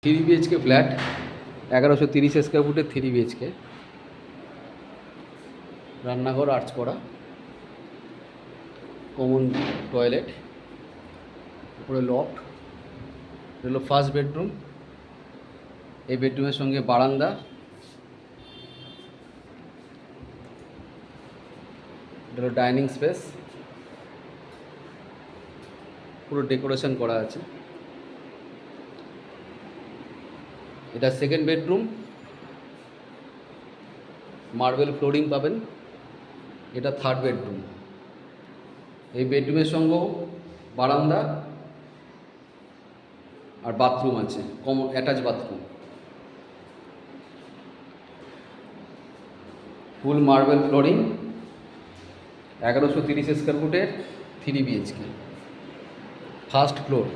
Three BHK flat 1130 square ফুটের three BHK, রান্নাঘর arch করা, কমন টয়লেট, উপরে লফট, হলো ফার্স্ট বেডরুম। এই বেডরুমের সঙ্গে বারান্দা, এটা হলো ডাইনিং স্পেস, পুরো ডেকোরেশন করা আছে। এটা সেকেন্ড বেডরুম, মার্বেল ফ্লোরিং পাবেন। এটা থার্ড বেডরুম। এই বেডরুমের সঙ্গেও বারান্দা আর বাথরুম আছে, কমন অ্যাটাচ বাথরুম, ফুল মার্বেল ফ্লোরিং, 1130 স্কোয়ার ফুটের থ্রি বিএইচকে, ফার্স্ট ফ্লোর।